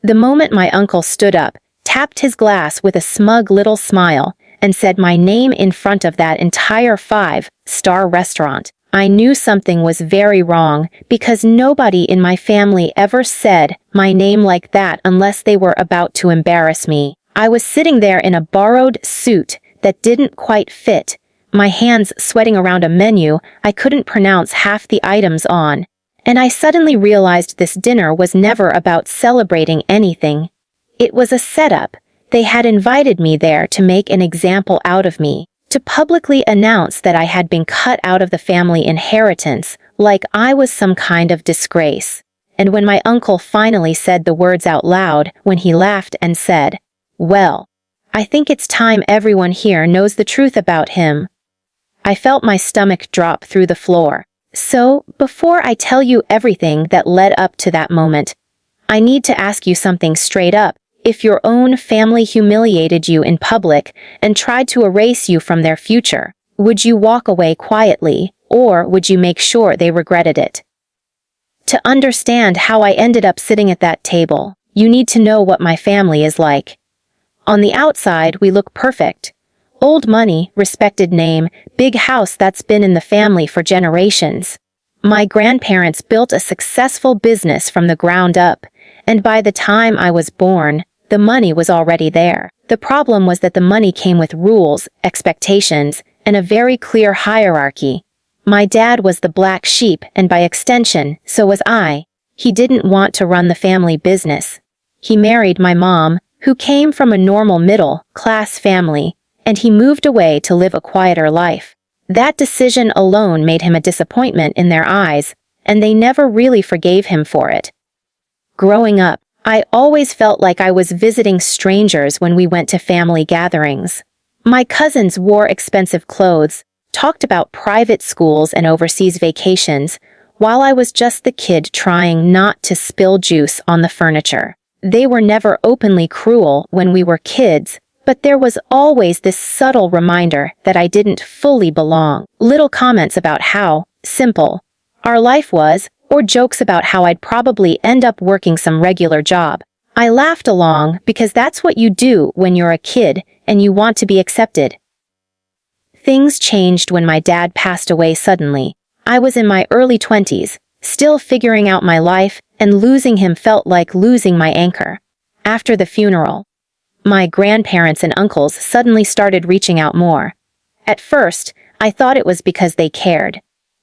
The moment my uncle stood up, tapped his glass with a smug little smile, and said my name in front of that entire five-star restaurant, I knew something was very wrong, because nobody in my family ever said my name like that unless they were about to embarrass me. I was sitting there in a borrowed suit that didn't quite fit, my hands sweating around a menu I couldn't pronounce half the items on, and I suddenly realized this dinner was never about celebrating anything. It was a setup. They had invited me there to make an example out of me, to publicly announce that I had been cut out of the family inheritance, like I was some kind of disgrace. And when my uncle finally said the words out loud, when he laughed and said, "Well, I think it's time everyone here knows the truth about him," I felt my stomach drop through the floor. So, before I tell you everything that led up to that moment, I need to ask you something straight up. If your own family humiliated you in public and tried to erase you from their future, would you walk away quietly, or would you make sure they regretted it? To understand how I ended up sitting at that table, you need to know what my family is like. On the outside, we look perfect. Old money, respected name, big house that's been in the family for generations. My grandparents built a successful business from the ground up, and by the time I was born, the money was already there. The problem was that the money came with rules, expectations, and a very clear hierarchy. My dad was the black sheep, and by extension, so was I. He didn't want to run the family business. He married my mom, who came from a normal middle-class family, and he moved away to live a quieter life. That decision alone made him a disappointment in their eyes, and they never really forgave him for it. Growing up, I always felt like I was visiting strangers when we went to family gatherings. My cousins wore expensive clothes, talked about private schools and overseas vacations, while I was just the kid trying not to spill juice on the furniture. They were never openly cruel when we were kids, but there was always this subtle reminder that I didn't fully belong. Little comments about how simple our life was, or jokes about how I'd probably end up working some regular job. I laughed along because that's what you do when you're a kid and you want to be accepted. Things changed when my dad passed away suddenly. I was in my early 20s, still figuring out my life, and losing him felt like losing my anchor. After the funeral, my grandparents and uncles suddenly started reaching out more. At first, I thought it was because they cared.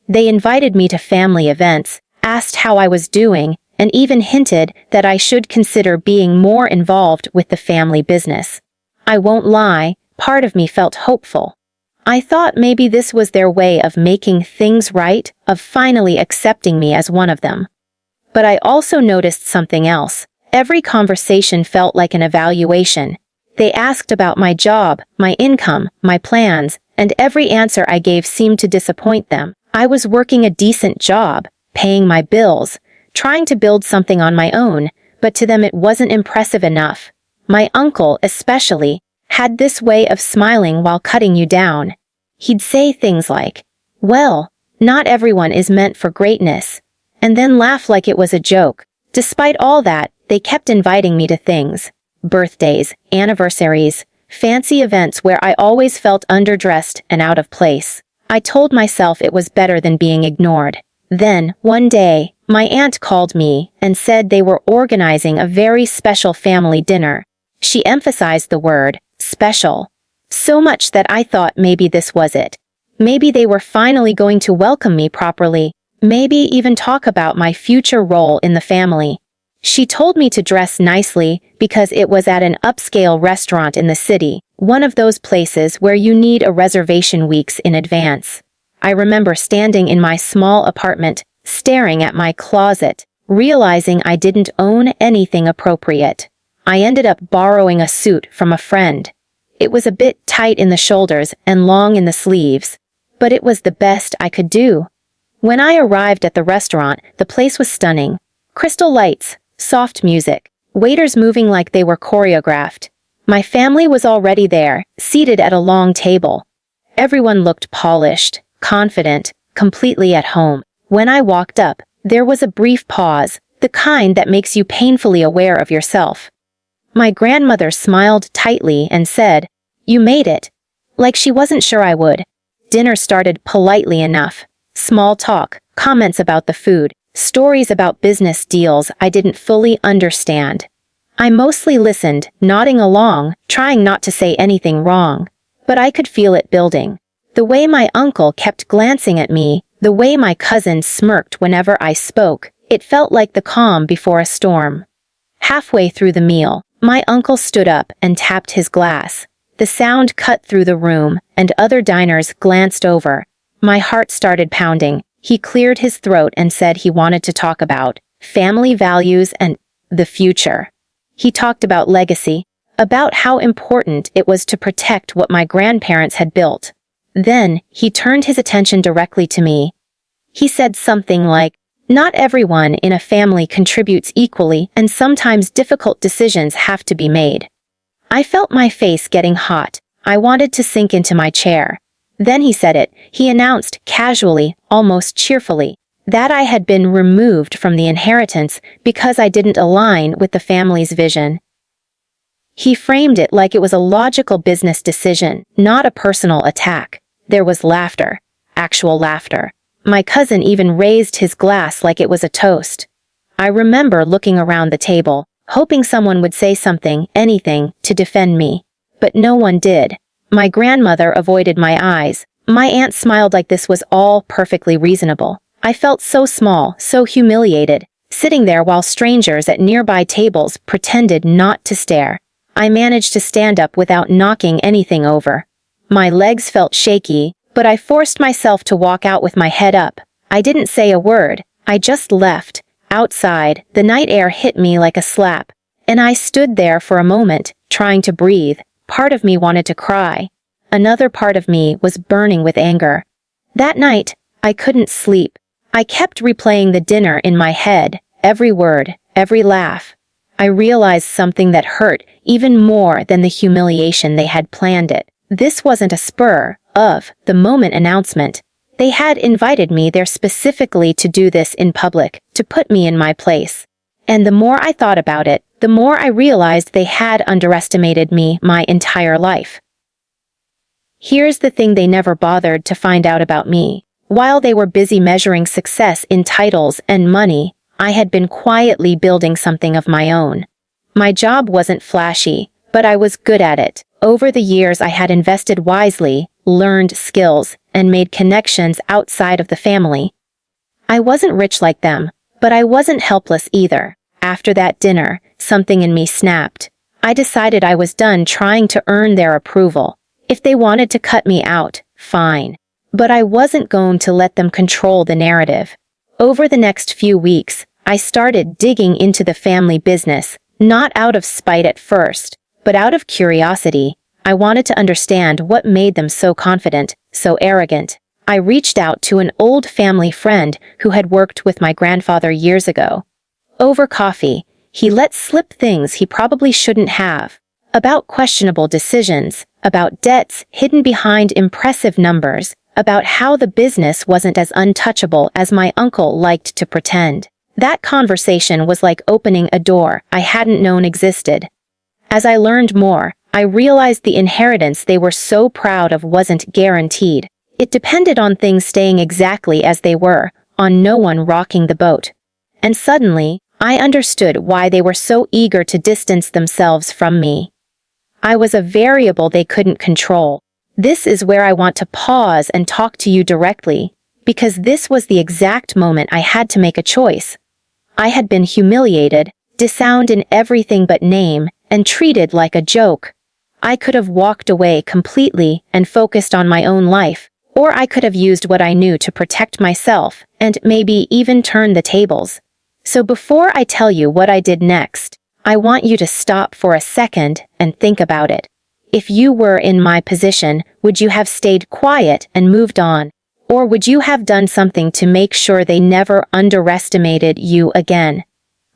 They invited me to family events, asked how I was doing, and even hinted that I should consider being more involved with the family business. I won't lie, part of me felt hopeful. I thought maybe this was their way of making things right, of finally accepting me as one of them. But I also noticed something else. Every conversation felt like an evaluation. They asked about my job, my income, my plans, and every answer I gave seemed to disappoint them. I was working a decent job, paying my bills, trying to build something on my own, but to them it wasn't impressive enough. My uncle, especially, had this way of smiling while cutting you down. He'd say things like, "Well, not everyone is meant for greatness," and then laugh like it was a joke. Despite all that, they kept inviting me to things. Birthdays, anniversaries, fancy events where I always felt underdressed and out of place. I told myself it was better than being ignored. Then, one day, my aunt called me and said they were organizing a very special family dinner. She emphasized the word, special, so much that I thought maybe this was it. Maybe they were finally going to welcome me properly, maybe even talk about my future role in the family. She told me to dress nicely because it was at an upscale restaurant in the city, one of those places where you need a reservation weeks in advance. I remember standing in my small apartment, staring at my closet, realizing I didn't own anything appropriate. I ended up borrowing a suit from a friend. It was a bit tight in the shoulders and long in the sleeves, but it was the best I could do. When I arrived at the restaurant, the place was stunning. Crystal lights, soft music, waiters moving like they were choreographed. My family was already there, seated at a long table. Everyone looked polished, confident, completely at home. When I walked up, there was a brief pause, The kind that makes you painfully aware of yourself. My grandmother smiled tightly and said, "You made it." Like she wasn't sure I would. Dinner started politely enough. Small talk, comments about the food, stories about business deals I didn't fully understand. I mostly listened, nodding along, trying not to say anything wrong. But I could feel it building. The way my uncle kept glancing at me, the way my cousin smirked whenever I spoke, it felt like the calm before a storm. Halfway through the meal, my uncle stood up and tapped his glass. The sound cut through the room, and other diners glanced over. My heart started pounding. He cleared his throat and said he wanted to talk about family values and the future. He talked about legacy, about how important it was to protect what my grandparents had built. Then, he turned his attention directly to me. He said something like, "Not everyone in a family contributes equally, and sometimes difficult decisions have to be made." I felt my face getting hot. I wanted to sink into my chair. Then he said it. He announced, casually, almost cheerfully, that I had been removed from the inheritance because I didn't align with the family's vision. He framed it like it was a logical business decision, not a personal attack. There was laughter. Actual laughter. My cousin even raised his glass like it was a toast. I remember looking around the table, hoping someone would say something, anything, to defend me. But no one did. My grandmother avoided my eyes. My aunt smiled like this was all perfectly reasonable. I felt so small, so humiliated, sitting there while strangers at nearby tables pretended not to stare. I managed to stand up without knocking anything over. My legs felt shaky, but I forced myself to walk out with my head up. I didn't say a word. I just left. Outside, the night air hit me like a slap, and I stood there for a moment, trying to breathe. Part of me wanted to cry. Another part of me was burning with anger. That night, I couldn't sleep. I kept replaying the dinner in my head, every word, every laugh. I realized something that hurt even more than the humiliation they had planned it. This wasn't a spur of the moment announcement. They had invited me there specifically to do this in public, to put me in my place. And the more I thought about it, the more I realized they had underestimated me my entire life. Here's the thing they never bothered to find out about me. While they were busy measuring success in titles and money, I had been quietly building something of my own. My job wasn't flashy, but I was good at it. Over the years I had invested wisely, learned skills, and made connections outside of the family. I wasn't rich like them, but I wasn't helpless either. After that dinner, something in me snapped. I decided I was done trying to earn their approval. If they wanted to cut me out, fine. But I wasn't going to let them control the narrative. Over the next few weeks, I started digging into the family business, not out of spite at first, but out of curiosity. I wanted to understand what made them so confident, so arrogant. I reached out to an old family friend who had worked with my grandfather years ago. Over coffee, he let slip things he probably shouldn't have. About questionable decisions, about debts hidden behind impressive numbers, about how the business wasn't as untouchable as my uncle liked to pretend. That conversation was like opening a door I hadn't known existed. As I learned more, I realized the inheritance they were so proud of wasn't guaranteed. It depended on things staying exactly as they were, on no one rocking the boat. And suddenly, I understood why they were so eager to distance themselves from me. I was a variable they couldn't control. This is where I want to pause and talk to you directly, because this was the exact moment I had to make a choice. I had been humiliated, disowned in everything but name, and treated like a joke. I could have walked away completely and focused on my own life, or I could have used what I knew to protect myself and maybe even turn the tables. So before I tell you what I did next, I want you to stop for a second and think about it. If you were in my position, would you have stayed quiet and moved on? Or would you have done something to make sure they never underestimated you again?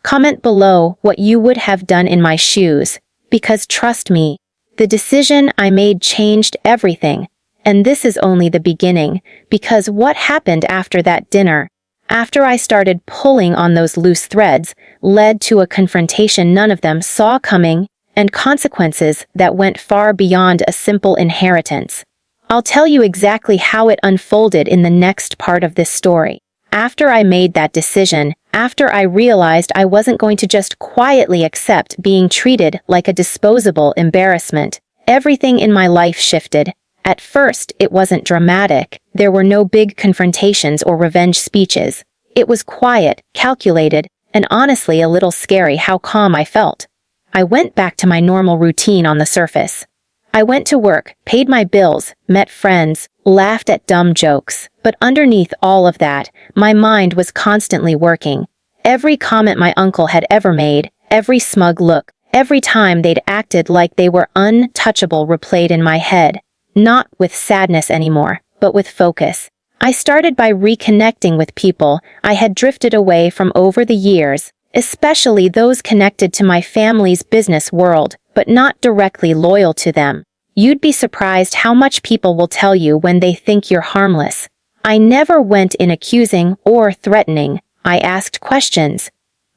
Comment below what you would have done in my shoes, because trust me, the decision I made changed everything. And this is only the beginning, because what happened after that dinner, After I started pulling on those loose threads, led to a confrontation none of them saw coming, and consequences that went far beyond a simple inheritance. I'll tell you exactly how it unfolded in the next part of this story. After I made that decision, after I realized I wasn't going to just quietly accept being treated like a disposable embarrassment, everything in my life shifted. At first, it wasn't dramatic. There were no big confrontations or revenge speeches. It was quiet, calculated, and honestly a little scary how calm I felt. I went back to my normal routine on the surface. I went to work, paid my bills, met friends, laughed at dumb jokes. But underneath all of that, my mind was constantly working. Every comment my uncle had ever made, every smug look, every time they'd acted like they were untouchable replayed in my head. Not with sadness anymore, but with focus. I started by reconnecting with people I had drifted away from over the years, especially those connected to my family's business world, but not directly loyal to them. You'd be surprised how much people will tell you when they think you're harmless. I never went in accusing or threatening. I asked questions.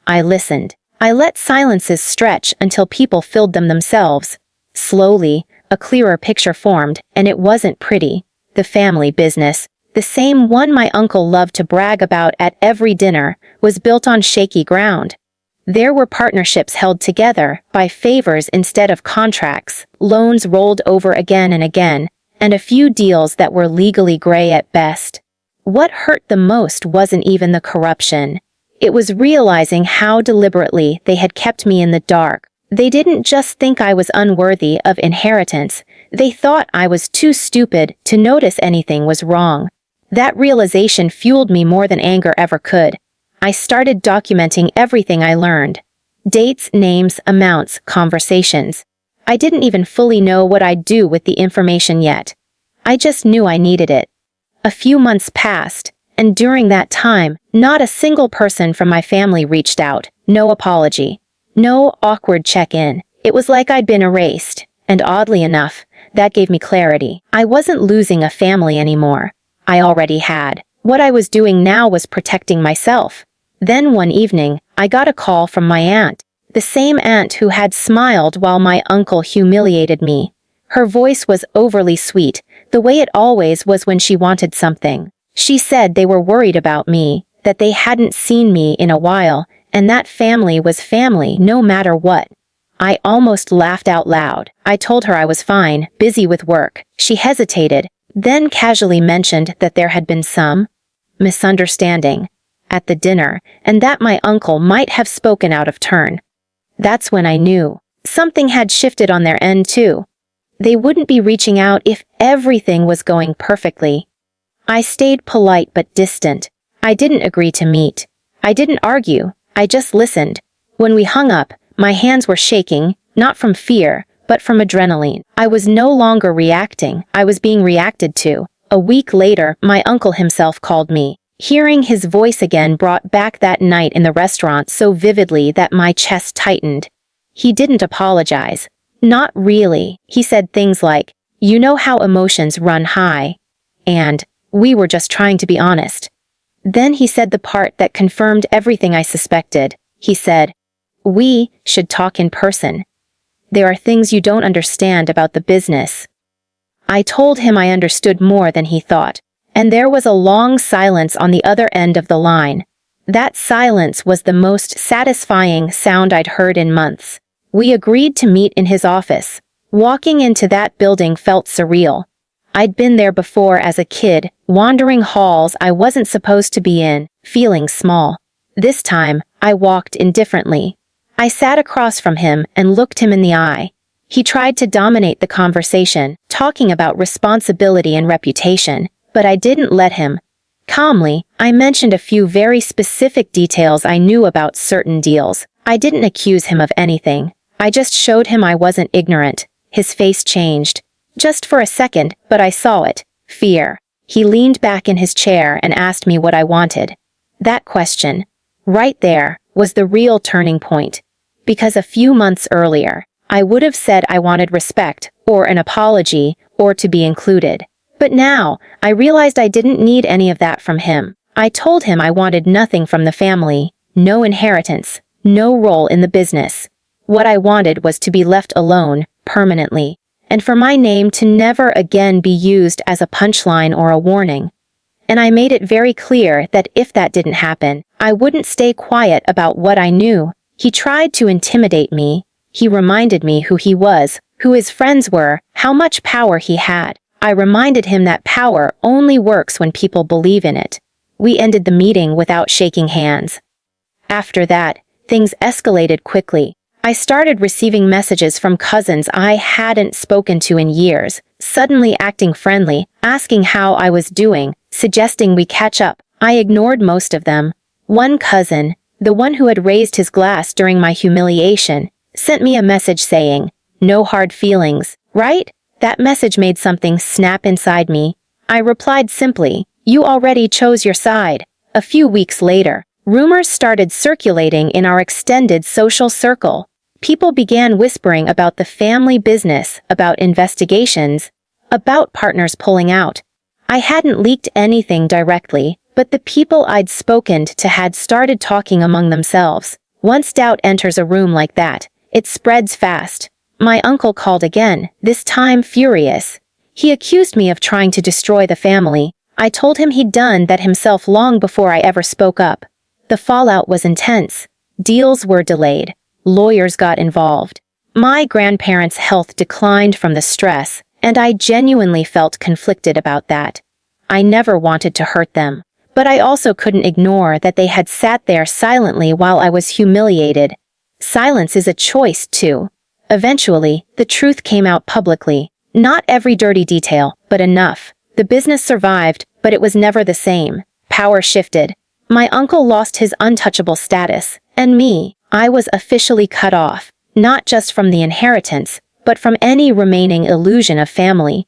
I listened. I let silences stretch until people filled them themselves. Slowly, a clearer picture formed, and it wasn't pretty. The family business, the same one my uncle loved to brag about at every dinner, was built on shaky ground. There were partnerships held together by favors instead of contracts, loans rolled over again and again, and a few deals that were legally gray at best. What hurt the most wasn't even the corruption. It was realizing how deliberately they had kept me in the dark. They didn't just think I was unworthy of inheritance, they thought I was too stupid to notice anything was wrong. That realization fueled me more than anger ever could. I started documenting everything I learned. Dates, names, amounts, conversations. I didn't even fully know what I'd do with the information yet. I just knew I needed it. A few months passed, and during that time, not a single person from my family reached out. No apology. No awkward check-in. It was like I'd been erased, and oddly enough, that gave me clarity. I wasn't losing a family anymore. I already had. What I was doing now was protecting myself. Then one evening, I got a call from my aunt, the same aunt who had smiled while my uncle humiliated me. Her voice was overly sweet, the way it always was when she wanted something. She said they were worried about me, that they hadn't seen me in a while, and that family was family no matter what. I almost laughed out loud. I told her I was fine, busy with work. She hesitated, then casually mentioned that there had been some misunderstanding at the dinner, and that my uncle might have spoken out of turn. That's when I knew. Something had shifted on their end too. They wouldn't be reaching out if everything was going perfectly. I stayed polite but distant. I didn't agree to meet. I didn't argue. I just listened. When we hung up, my hands were shaking, not from fear, but from adrenaline. I was no longer reacting. I was being reacted to. A week later, my uncle himself called me. Hearing his voice again brought back that night in the restaurant so vividly that my chest tightened. He didn't apologize. Not really. He said things like, "You know how emotions run high," and "We were just trying to be honest." Then he said the part that confirmed everything I suspected. He said, "We should talk in person. There are things you don't understand about the business." I told him I understood more than he thought, and there was a long silence on the other end of the line. That silence was the most satisfying sound I'd heard in months. We agreed to meet in his office. Walking into that building felt surreal. I'd been there before as a kid, wandering halls I wasn't supposed to be in, feeling small. This time, I walked indifferently. I sat across from him and looked him in the eye. He tried to dominate the conversation, talking about responsibility and reputation, but I didn't let him. Calmly, I mentioned a few very specific details I knew about certain deals. I didn't accuse him of anything. I just showed him I wasn't ignorant. His face changed. Just for a second, but I saw it. Fear. He leaned back in his chair and asked me what I wanted. That question, right there, was the real turning point. Because a few months earlier, I would have said I wanted respect, or an apology, or to be included. But now, I realized I didn't need any of that from him. I told him I wanted nothing from the family, no inheritance, no role in the business. What I wanted was to be left alone, permanently, and for my name to never again be used as a punchline or a warning. And I made it very clear that if that didn't happen, I wouldn't stay quiet about what I knew. He tried to intimidate me. He reminded me who he was, who his friends were, how much power he had. I reminded him that power only works when people believe in it. We ended the meeting without shaking hands. After that, things escalated quickly. I started receiving messages from cousins I hadn't spoken to in years, suddenly acting friendly, asking how I was doing, suggesting we catch up. I ignored most of them. One cousin, the one who had raised his glass during my humiliation, sent me a message saying, "No hard feelings, right?" That message made something snap inside me. I replied simply, "You already chose your side." A few weeks later, rumors started circulating in our extended social circle. People began whispering about the family business, about investigations, about partners pulling out. I hadn't leaked anything directly, but the people I'd spoken to had started talking among themselves. Once doubt enters a room like that, it spreads fast. My uncle called again, this time furious. He accused me of trying to destroy the family. I told him he'd done that himself long before I ever spoke up. The fallout was intense. Deals were delayed. Lawyers got involved. My grandparents' health declined from the stress, and I genuinely felt conflicted about that. I never wanted to hurt them, but I also couldn't ignore that they had sat there silently while I was humiliated. Silence is a choice, too. Eventually, the truth came out publicly. Not every dirty detail, but enough. The business survived, but it was never the same. Power shifted. My uncle lost his untouchable status, and me, I was officially cut off, not just from the inheritance, but from any remaining illusion of family.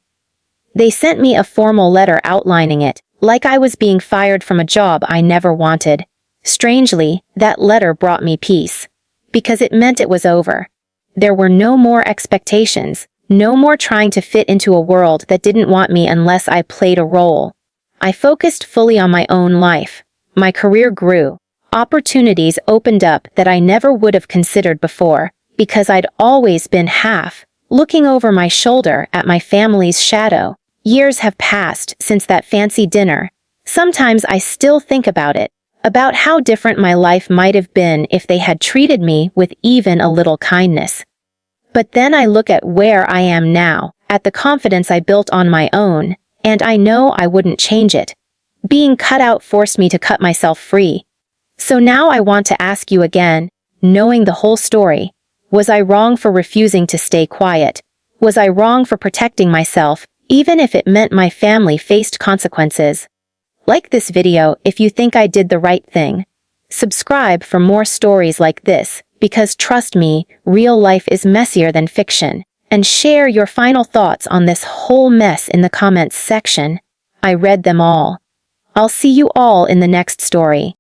They sent me a formal letter outlining it, like I was being fired from a job I never wanted. Strangely, that letter brought me peace, because it meant it was over. There were no more expectations, no more trying to fit into a world that didn't want me unless I played a role. I focused fully on my own life. My career grew. Opportunities opened up that I never would have considered before, because I'd always been half, looking over my shoulder at my family's shadow. Years have passed since that fancy dinner. Sometimes I still think about it, about how different my life might have been if they had treated me with even a little kindness. But then I look at where I am now, at the confidence I built on my own, and I know I wouldn't change it. Being cut out forced me to cut myself free. So now I want to ask you again, knowing the whole story, was I wrong for refusing to stay quiet? Was I wrong for protecting myself, even if it meant my family faced consequences? Like this video if you think I did the right thing. Subscribe for more stories like this, because trust me, real life is messier than fiction. And share your final thoughts on this whole mess in the comments section. I read them all. I'll see you all in the next story.